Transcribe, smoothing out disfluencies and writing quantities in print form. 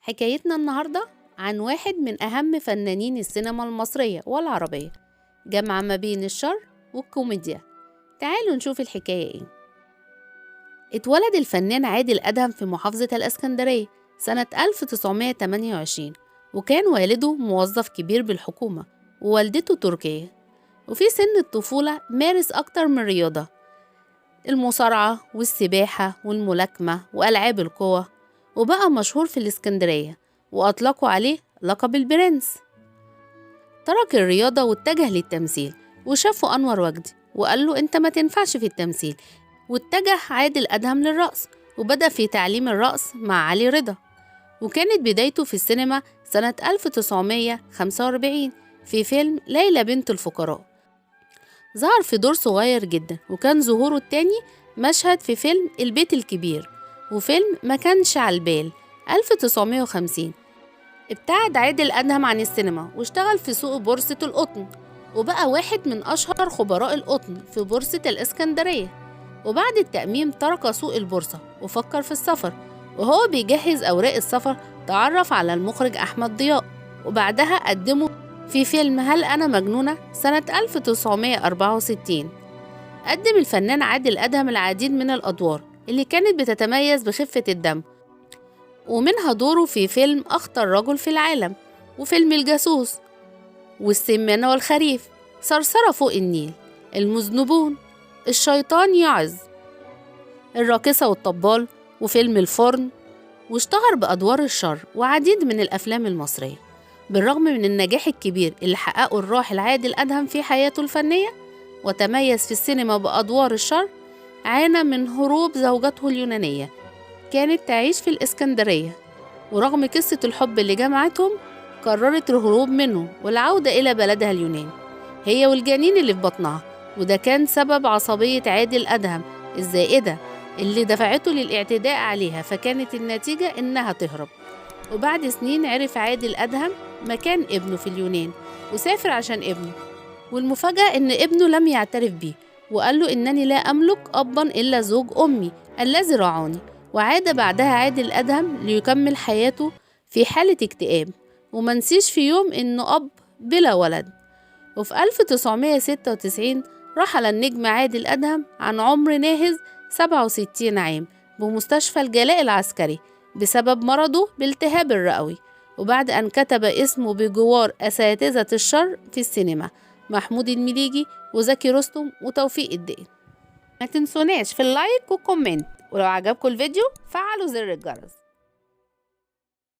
حكايتنا النهاردة عن واحد من أهم فنانين السينما المصرية والعربية، جمع ما بين الشر والكوميديا. تعالوا نشوف الحكاية ايه. اتولد الفنان عادل أدهم في محافظة الإسكندرية سنة 1928، وكان والده موظف كبير بالحكومة ووالدته تركية. وفي سن الطفولة مارس أكتر من رياضة، المصارعة والسباحة والملاكمة وألعاب القوى، وبقى مشهور في الإسكندرية وأطلقوا عليه لقب البرنس. ترك الرياضة واتجه للتمثيل، وشافه أنور وجدي وقال له أنت ما تنفعش في التمثيل، واتجه عادل أدهم للرقص وبدأ في تعليم الرقص مع علي رضا. وكانت بدايته في السينما سنة 1945 في فيلم ليلى بنت الفقراء، ظهر في دور صغير جدا، وكان ظهوره التاني مشهد في فيلم البيت الكبير وفيلم ما كانش على البال 1950. ابتعد عادل أدهم عن السينما واشتغل في سوق بورصة القطن، وبقى واحد من أشهر خبراء القطن في بورصة الإسكندرية. وبعد التأميم ترك سوق البورصة وفكر في السفر، وهو بيجهز أوراق السفر تعرف على المخرج أحمد ضياء، وبعدها قدمه في فيلم هل أنا مجنونة سنة 1964. قدم الفنان عادل أدهم العديد من الأدوار اللي كانت بتتميز بخفة الدم، ومنها دوره في فيلم أخطر رجل في العالم، وفيلم الجاسوس، والسمانة والخريف، صرصرة فوق النيل، المذنبون، الشيطان يعظ، الراقصة والطبال، وفيلم الفرن. واشتهر بأدوار الشر وعديد من الأفلام المصرية. بالرغم من النجاح الكبير اللي حققه الراحل عادل أدهم في حياته الفنية وتميز في السينما بأدوار الشر، عانى من هروب زوجته اليونانية، كانت تعيش في الإسكندرية، ورغم قصة الحب اللي جمعتهم قررت الهروب منه والعودة إلى بلدها اليونان هي والجنين اللي في بطنها. وده كان سبب عصبية عادل أدهم الزائدة اللي دفعته للاعتداء عليها، فكانت النتيجة إنها تهرب. وبعد سنين عرف عادل أدهم مكان ابنه في اليونان وسافر عشان ابنه، والمفاجأة إن ابنه لم يعترف بيه وقال له إنني لا أملك أبا إلا زوج أمي الذي رعاني. وعاد بعدها عادل أدهم ليكمل حياته في حالة اكتئاب، ومنسيش في يوم إنه أب بلا ولد. وفي 1996 رحل النجم عادل أدهم عن عمر ناهز 67 عام بمستشفى الجلاء العسكري بسبب مرضه بالتهاب الرئوي، وبعد أن كتب اسمه بجوار أساتذة الشر في السينما محمود المليجي وزكي رستم وتوفيق الدقن. ما تنسوناش في اللايك والكومنت، ولو عجبكم الفيديو فعلوا زر الجرس.